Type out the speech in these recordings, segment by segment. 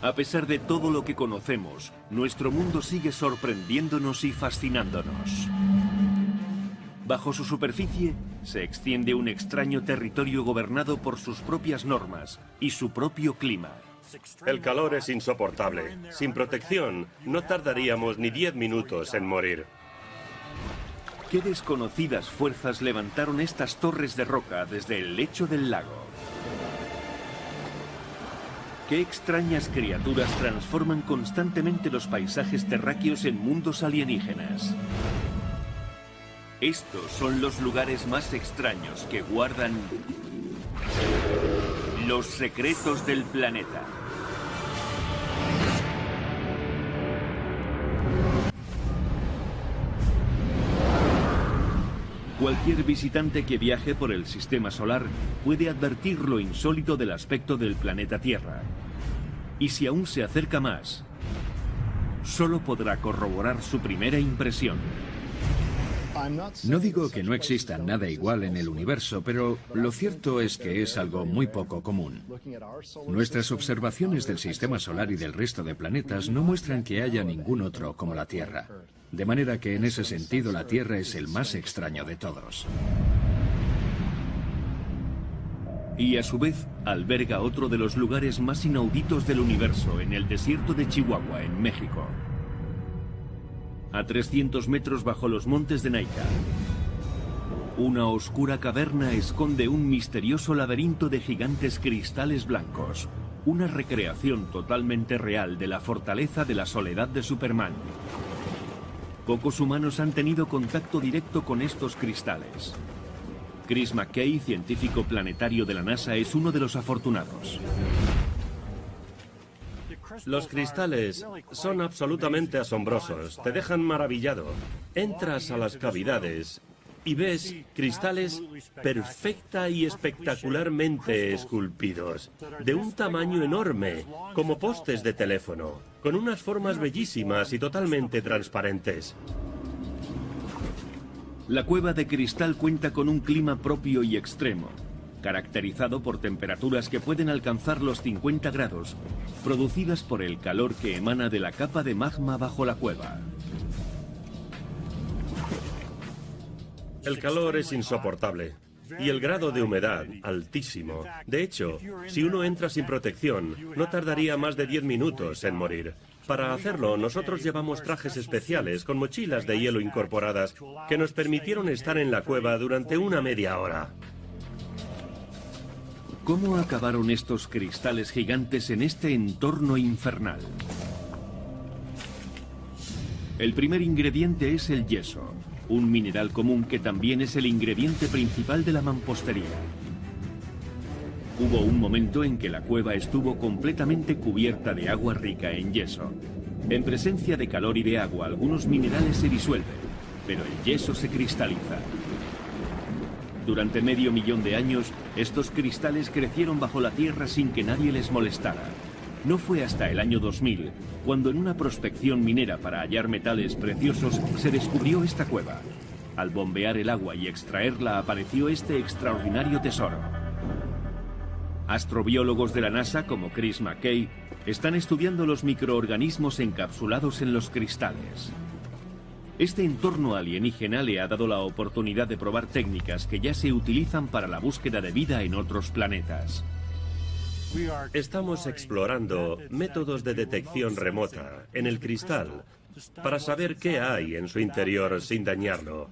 A pesar de todo lo que conocemos, nuestro mundo sigue sorprendiéndonos y fascinándonos. Bajo su superficie se extiende un extraño territorio gobernado por sus propias normas y su propio clima. El calor es insoportable. Sin protección, no tardaríamos ni 10 minutos en morir. ¿Qué desconocidas fuerzas levantaron estas torres de roca desde el lecho del lago? ¿Qué extrañas criaturas transforman constantemente los paisajes terráqueos en mundos alienígenas? Estos son los lugares más extraños que guardan los secretos del planeta. Cualquier visitante que viaje por el sistema solar puede advertir lo insólito del aspecto del planeta Tierra. Y si aún se acerca más, solo podrá corroborar su primera impresión. No digo que no exista nada igual en el universo, pero lo cierto es que es algo muy poco común. Nuestras observaciones del sistema solar y del resto de planetas no muestran que haya ningún otro como la Tierra. De manera que en ese sentido la Tierra es el más extraño de todos. Y a su vez alberga otro de los lugares más inauditos del universo en el desierto de Chihuahua, en México. A 300 metros bajo los montes de Naica, una oscura caverna esconde un misterioso laberinto de gigantes cristales blancos, una recreación totalmente real de la fortaleza de la soledad de Superman. Pocos humanos han tenido contacto directo con estos cristales. Chris McKay, científico planetario de la NASA, es uno de los afortunados. Los cristales son absolutamente asombrosos, te dejan maravillado. Entras a las cavidades y ves cristales perfecta y espectacularmente esculpidos, de un tamaño enorme, como postes de teléfono, con unas formas bellísimas y totalmente transparentes. La cueva de cristal cuenta con un clima propio y extremo, caracterizado por temperaturas que pueden alcanzar los 50 grados, producidas por el calor que emana de la capa de magma bajo la cueva. El calor es insoportable y el grado de humedad altísimo. De hecho, si uno entra sin protección, no tardaría más de 10 minutos en morir. Para hacerlo, nosotros llevamos trajes especiales con mochilas de hielo incorporadas que nos permitieron estar en la cueva durante una media hora. ¿Cómo acabaron estos cristales gigantes en este entorno infernal? El primer ingrediente es el yeso, un mineral común que también es el ingrediente principal de la mampostería. Hubo un momento en que la cueva estuvo completamente cubierta de agua rica en yeso. En presencia de calor y de agua, algunos minerales se disuelven, pero el yeso se cristaliza. Durante medio millón de años, estos cristales crecieron bajo la tierra sin que nadie les molestara. No fue hasta el año 2000, cuando en una prospección minera para hallar metales preciosos, se descubrió esta cueva. Al bombear el agua y extraerla, apareció este extraordinario tesoro. Astrobiólogos de la NASA, como Chris McKay, están estudiando los microorganismos encapsulados en los cristales. Este entorno alienígena le ha dado la oportunidad de probar técnicas que ya se utilizan para la búsqueda de vida en otros planetas. Estamos explorando métodos de detección remota en el cristal para saber qué hay en su interior sin dañarlo.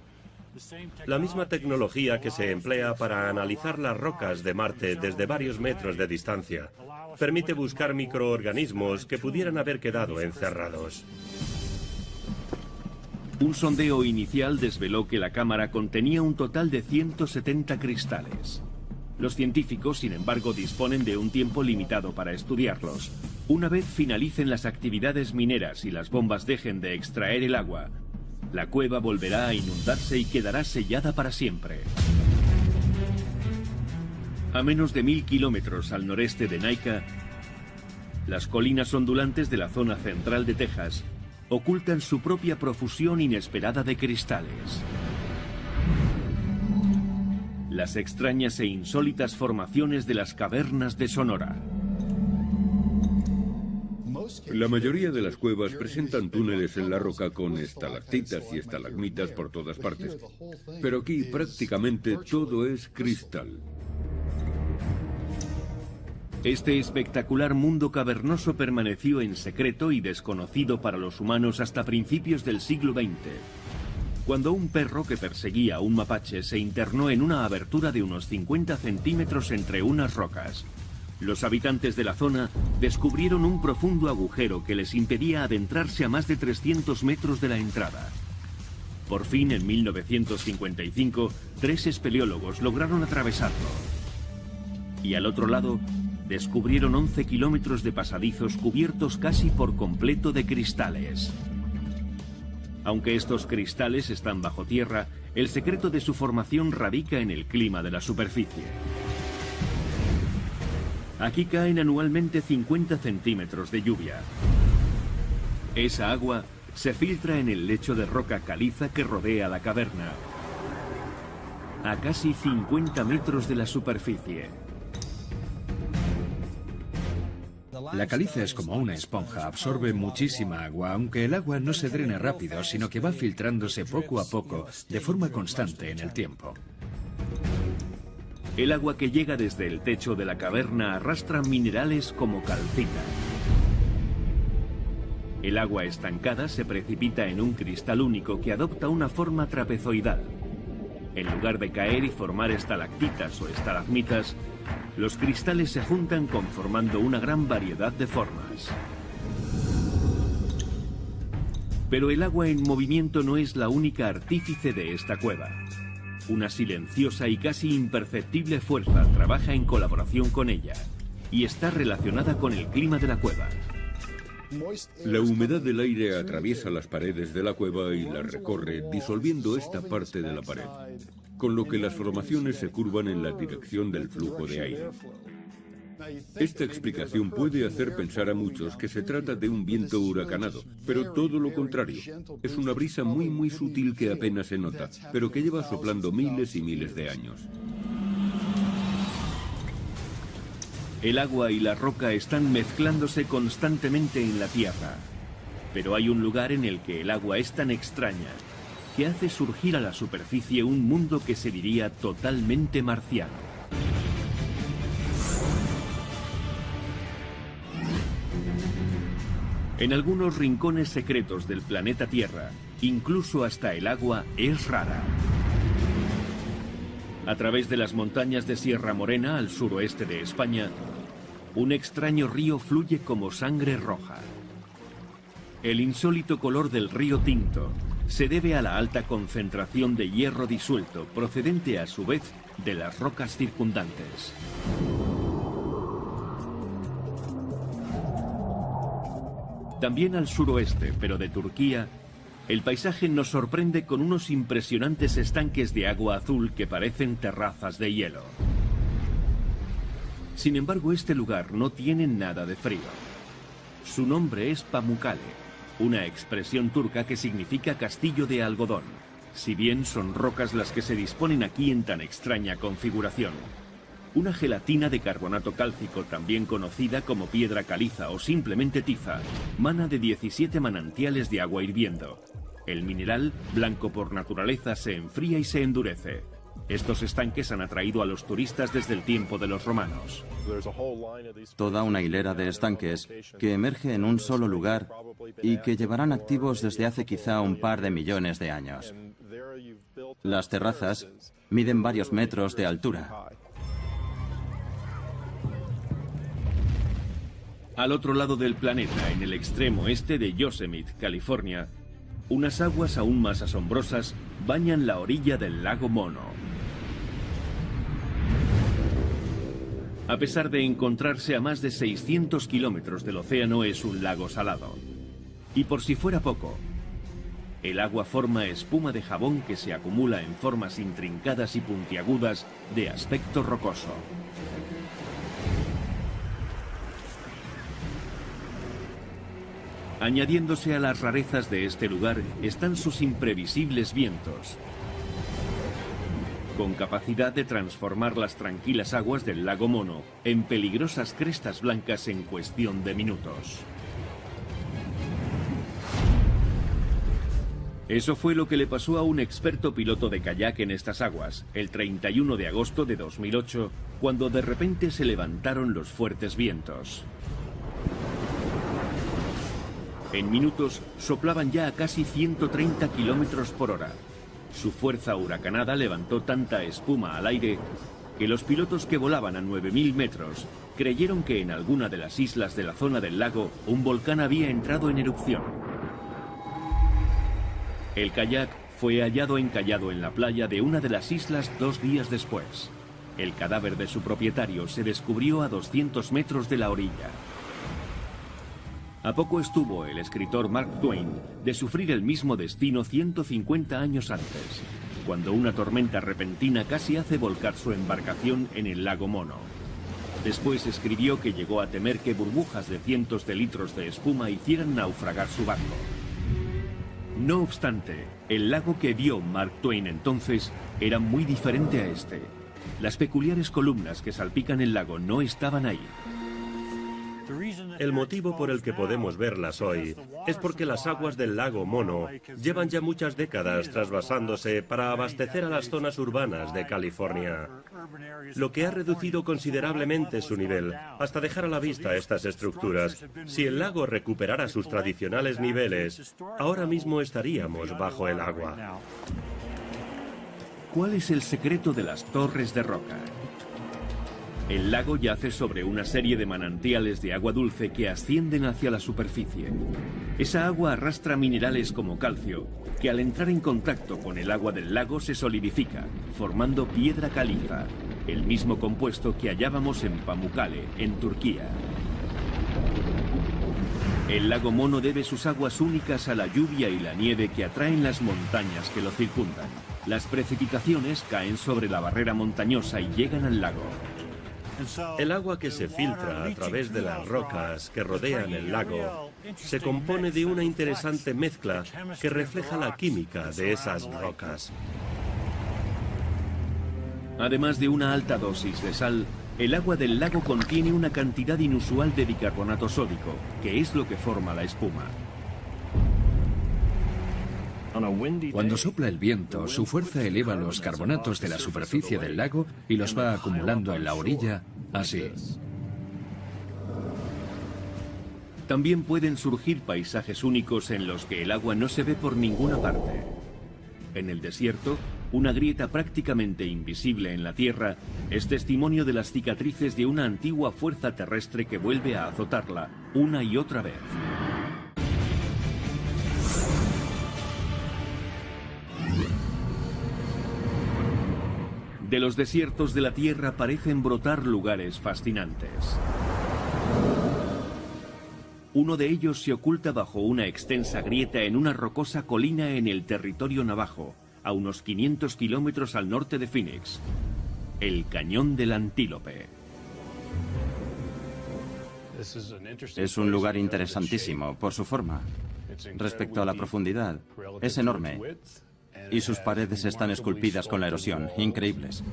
La misma tecnología que se emplea para analizar las rocas de Marte desde varios metros de distancia permite buscar microorganismos que pudieran haber quedado encerrados. Un sondeo inicial desveló que la cámara contenía un total de 170 cristales. Los científicos, sin embargo, disponen de un tiempo limitado para estudiarlos. Una vez finalicen las actividades mineras y las bombas dejen de extraer el agua, la cueva volverá a inundarse y quedará sellada para siempre. A menos de 1000 kilómetros al noreste de Naica, las colinas ondulantes de la zona central de Texas ocultan su propia profusión inesperada de cristales. Las extrañas e insólitas formaciones de las cavernas de Sonora. La mayoría de las cuevas presentan túneles en la roca con estalactitas y estalagmitas por todas partes. Pero aquí prácticamente todo es cristal. Este espectacular mundo cavernoso permaneció en secreto y desconocido para los humanos hasta principios del siglo XX, cuando un perro que perseguía a un mapache se internó en una abertura de unos 50 centímetros entre unas rocas. Los habitantes de la zona descubrieron un profundo agujero que les impedía adentrarse a más de 300 metros de la entrada. Por fin, en 1955, 3 espeleólogos lograron atravesarlo. Y al otro lado, descubrieron 11 kilómetros de pasadizos cubiertos casi por completo de cristales. Aunque estos cristales están bajo tierra, el secreto de su formación radica en el clima de la superficie. Aquí caen anualmente 50 centímetros de lluvia. Esa agua se filtra en el lecho de roca caliza que rodea la caverna, a casi 50 metros de la superficie. La caliza es como una esponja, absorbe muchísima agua, aunque el agua no se drena rápido, sino que va filtrándose poco a poco, de forma constante en el tiempo. El agua que llega desde el techo de la caverna arrastra minerales como calcita. El agua estancada se precipita en un cristal único que adopta una forma trapezoidal. En lugar de caer y formar estalactitas o estalagmitas, los cristales se juntan conformando una gran variedad de formas. Pero el agua en movimiento no es la única artífice de esta cueva. Una silenciosa y casi imperceptible fuerza trabaja en colaboración con ella y está relacionada con el clima de la cueva. La humedad del aire atraviesa las paredes de la cueva y las recorre, disolviendo esta parte de la pared, con lo que las formaciones se curvan en la dirección del flujo de aire. Esta explicación puede hacer pensar a muchos que se trata de un viento huracanado, pero todo lo contrario. Es una brisa muy sutil que apenas se nota, pero que lleva soplando miles y miles de años. El agua y la roca están mezclándose constantemente en la tierra, pero hay un lugar en el que el agua es tan extraña que hace surgir a la superficie un mundo que se diría totalmente marciano. En algunos rincones secretos del planeta Tierra, incluso hasta el agua es rara. A través de las montañas de Sierra Morena, al suroeste de España, un extraño río fluye como sangre roja. El insólito color del río Tinto se debe a la alta concentración de hierro disuelto, procedente a su vez de las rocas circundantes. También al suroeste, pero de Turquía, el paisaje nos sorprende con unos impresionantes estanques de agua azul que parecen terrazas de hielo. Sin embargo, este lugar no tiene nada de frío. Su nombre es Pamukkale, una expresión turca que significa castillo de algodón, si bien son rocas las que se disponen aquí en tan extraña configuración. Una gelatina de carbonato cálcico, también conocida como piedra caliza o simplemente tiza, mana de 17 manantiales de agua hirviendo. El mineral, blanco por naturaleza, se enfría y se endurece. Estos estanques han atraído a los turistas desde el tiempo de los romanos. Toda una hilera de estanques que emerge en un solo lugar y que llevarán activos desde hace quizá un par de millones de años. Las terrazas miden varios metros de altura. Al otro lado del planeta, en el extremo este de Yosemite, California, unas aguas aún más asombrosas bañan la orilla del lago Mono. A pesar de encontrarse a más de 600 kilómetros del océano, es un lago salado. Y por si fuera poco, el agua forma espuma de jabón que se acumula en formas intrincadas y puntiagudas de aspecto rocoso. Añadiéndose a las rarezas de este lugar están sus imprevisibles vientos, con capacidad de transformar las tranquilas aguas del lago Mono en peligrosas crestas blancas en cuestión de minutos. Eso fue lo que le pasó a un experto piloto de kayak en estas aguas, el 31 de agosto de 2008, cuando de repente se levantaron los fuertes vientos. En minutos soplaban ya a casi 130 kilómetros por hora. Su fuerza huracanada levantó tanta espuma al aire que los pilotos que volaban a 9.000 metros creyeron que en alguna de las islas de la zona del lago un volcán había entrado en erupción. El kayak fue hallado encallado en la playa de una de las islas 2 días después. El cadáver de su propietario se descubrió a 200 metros de la orilla. A poco estuvo el escritor Mark Twain de sufrir el mismo destino 150 años antes, cuando una tormenta repentina casi hace volcar su embarcación en el lago Mono. Después escribió que llegó a temer que burbujas de cientos de litros de espuma hicieran naufragar su barco. No obstante, el lago que vio Mark Twain entonces era muy diferente a este. Las peculiares columnas que salpican el lago no estaban ahí. El motivo por el que podemos verlas hoy es porque las aguas del lago Mono llevan ya muchas décadas trasvasándose para abastecer a las zonas urbanas de California, lo que ha reducido considerablemente su nivel, hasta dejar a la vista estas estructuras. Si el lago recuperara sus tradicionales niveles, ahora mismo estaríamos bajo el agua. ¿Cuál es el secreto de las torres de roca? El lago yace sobre una serie de manantiales de agua dulce que ascienden hacia la superficie. Esa agua arrastra minerales como calcio, que al entrar en contacto con el agua del lago se solidifica, formando piedra caliza, el mismo compuesto que hallábamos en Pamukkale, en Turquía. El lago Mono debe sus aguas únicas a la lluvia y la nieve que atraen las montañas que lo circundan. Las precipitaciones caen sobre la barrera montañosa y llegan al lago. El agua que se filtra a través de las rocas que rodean el lago se compone de una interesante mezcla que refleja la química de esas rocas. Además de una alta dosis de sal, el agua del lago contiene una cantidad inusual de bicarbonato sódico, que es lo que forma la espuma. Cuando sopla el viento, su fuerza eleva los carbonatos de la superficie del lago y los va acumulando en la orilla, así. También pueden surgir paisajes únicos en los que el agua no se ve por ninguna parte. En el desierto, una grieta prácticamente invisible en la tierra es testimonio de las cicatrices de una antigua fuerza terrestre que vuelve a azotarla una y otra vez. De los desiertos de la Tierra parecen brotar lugares fascinantes. Uno de ellos se oculta bajo una extensa grieta en una rocosa colina en el territorio navajo, a unos 500 kilómetros al norte de Phoenix. El Cañón del Antílope. Es un lugar interesantísimo por su forma. Respecto a la profundidad, es enorme. Y sus paredes están esculpidas con la erosión, increíbles.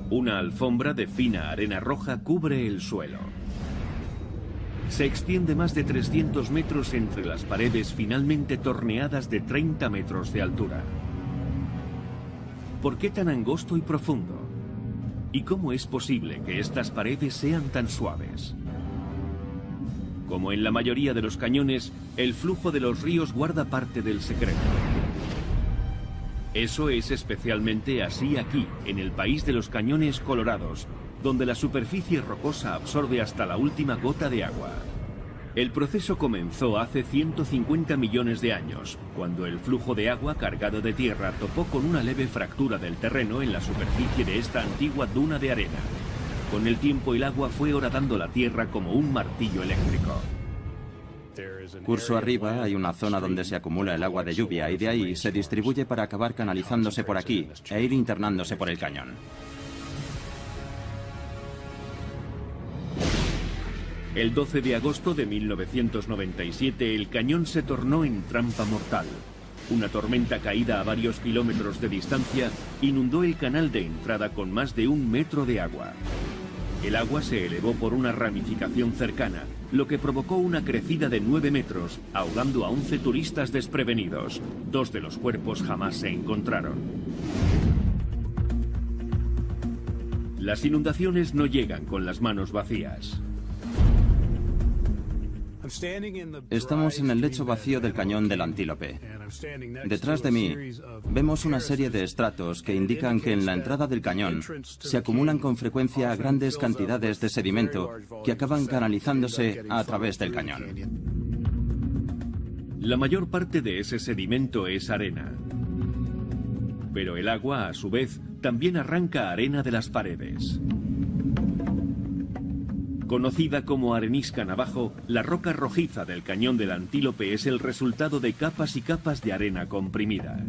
Una alfombra de fina arena roja cubre el suelo. Se extiende más de 300 metros entre las paredes finalmente torneadas de 30 metros de altura. ¿Por qué tan angosto y profundo? ¿Y cómo es posible que estas paredes sean tan suaves? Como en la mayoría de los cañones, el flujo de los ríos guarda parte del secreto. Eso es especialmente así aquí, en el país de los cañones colorados, donde la superficie rocosa absorbe hasta la última gota de agua. El proceso comenzó hace 150 millones de años, cuando el flujo de agua cargado de tierra topó con una leve fractura del terreno en la superficie de esta antigua duna de arena. Con el tiempo el agua fue horadando la tierra como un martillo eléctrico. Curso arriba hay una zona donde se acumula el agua de lluvia y de ahí se distribuye para acabar canalizándose por aquí e ir internándose por el cañón. El 12 de agosto de 1997 el cañón se tornó en trampa mortal. Una tormenta caída a varios kilómetros de distancia inundó el canal de entrada con más de 1 metro de agua. El agua se elevó por una ramificación cercana, lo que provocó una crecida de 9 metros, ahogando a 11 turistas desprevenidos. 2 de los cuerpos jamás se encontraron. Las inundaciones no llegan con las manos vacías. Estamos en el lecho vacío del cañón del Antílope. Detrás de mí vemos una serie de estratos que indican que en la entrada del cañón se acumulan con frecuencia grandes cantidades de sedimento que acaban canalizándose a través del cañón. La mayor parte de ese sedimento es arena. Pero el agua, a su vez, también arranca arena de las paredes. Conocida como arenisca navajo, la roca rojiza del cañón del Antílope es el resultado de capas y capas de arena comprimida.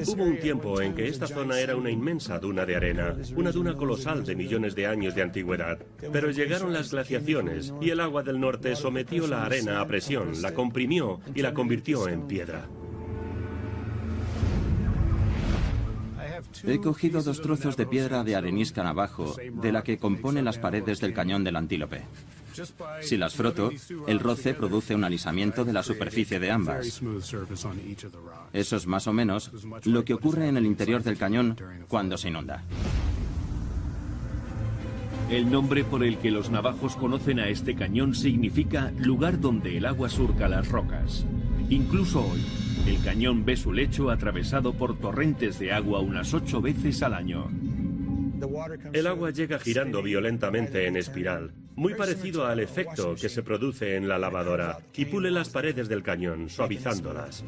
Hubo un tiempo en que esta zona era una inmensa duna de arena, una duna colosal de millones de años de antigüedad. Pero llegaron las glaciaciones y el agua del norte sometió la arena a presión, la comprimió y la convirtió en piedra. He cogido 2 trozos de piedra de arenisca navajo de la que compone las paredes del cañón del Antílope. Si las froto, el roce produce un alisamiento de la superficie de ambas. Eso es más o menos lo que ocurre en el interior del cañón cuando se inunda. El nombre por el que los navajos conocen a este cañón significa lugar donde el agua surca las rocas. Incluso hoy, el cañón ve su lecho atravesado por torrentes de agua unas 8 veces al año. El agua llega girando violentamente en espiral, muy parecido al efecto que se produce en la lavadora, y pule las paredes del cañón, suavizándolas.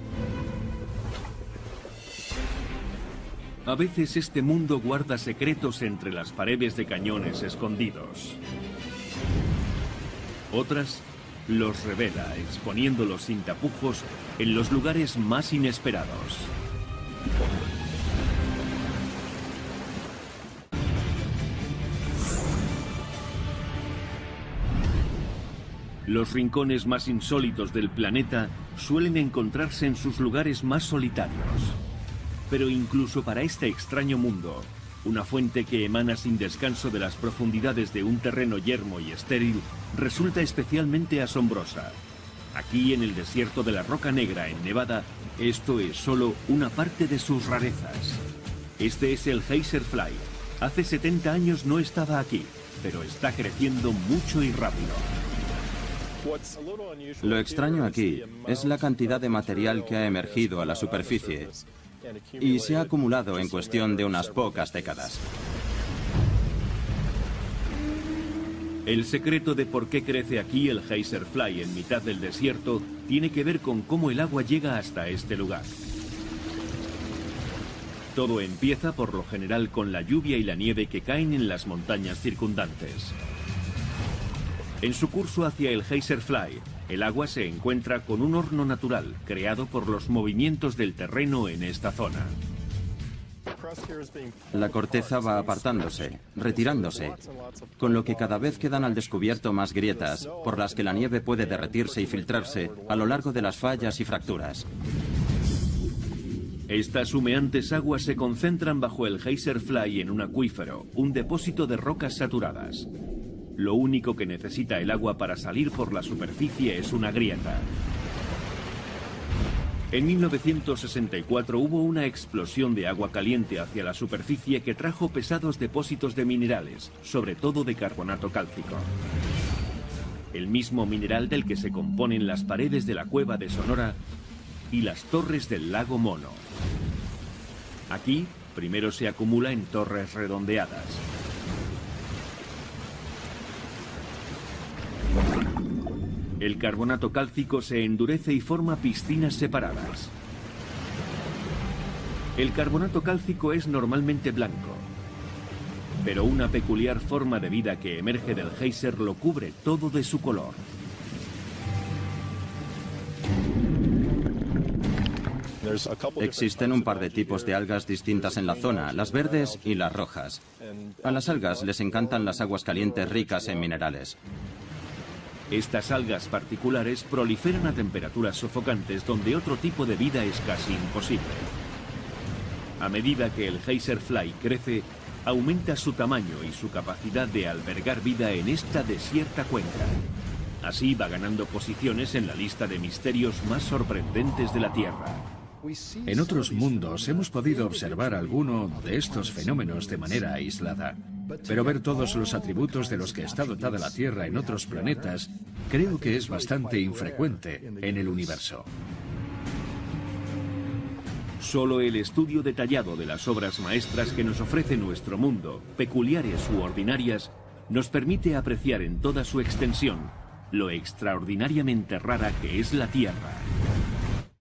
A veces este mundo guarda secretos entre las paredes de cañones escondidos. Otras los revela, exponiéndolos sin tapujos en los lugares más inesperados. Los rincones más insólitos del planeta suelen encontrarse en sus lugares más solitarios. Pero incluso para este extraño mundo, una fuente que emana sin descanso de las profundidades de un terreno yermo y estéril resulta especialmente asombrosa. Aquí, en el desierto de la Roca Negra, en Nevada, esto es solo una parte de sus rarezas. Este es el Geyser Fly. Hace 70 años no estaba aquí, pero está creciendo mucho y rápido. Lo extraño aquí es la cantidad de material que ha emergido a la superficie y se ha acumulado en cuestión de unas pocas décadas. El secreto de por qué crece aquí el Geyser Fly en mitad del desierto tiene que ver con cómo el agua llega hasta este lugar. Todo empieza por lo general con la lluvia y la nieve que caen en las montañas circundantes. En su curso hacia el Geyser Fly, el agua se encuentra con un horno natural creado por los movimientos del terreno en esta zona. La corteza va apartándose, retirándose, con lo que cada vez quedan al descubierto más grietas, por las que la nieve puede derretirse y filtrarse a lo largo de las fallas y fracturas. Estas humeantes aguas se concentran bajo el Geyser Fly en un acuífero, un depósito de rocas saturadas. Lo único que necesita el agua para salir por la superficie es una grieta. En 1964 hubo una explosión de agua caliente hacia la superficie que trajo pesados depósitos de minerales, sobre todo de carbonato cálcico. El mismo mineral del que se componen las paredes de la cueva de Sonora y las torres del lago Mono. Aquí, primero se acumula en torres redondeadas. El carbonato cálcico se endurece y forma piscinas separadas. El carbonato cálcico es normalmente blanco, pero una peculiar forma de vida que emerge del geyser lo cubre todo de su color. Existen un par de tipos de algas distintas en la zona, las verdes y las rojas. A las algas les encantan las aguas calientes ricas en minerales. Estas algas particulares proliferan a temperaturas sofocantes donde otro tipo de vida es casi imposible. A medida que el Geyser Fly crece, aumenta su tamaño y su capacidad de albergar vida en esta desierta cuenca. Así va ganando posiciones en la lista de misterios más sorprendentes de la Tierra. En otros mundos hemos podido observar alguno de estos fenómenos de manera aislada, pero ver todos los atributos de los que está dotada la Tierra en otros planetas creo que es bastante infrecuente en el universo. Solo el estudio detallado de las obras maestras que nos ofrece nuestro mundo, peculiares u ordinarias, nos permite apreciar en toda su extensión lo extraordinariamente rara que es la Tierra.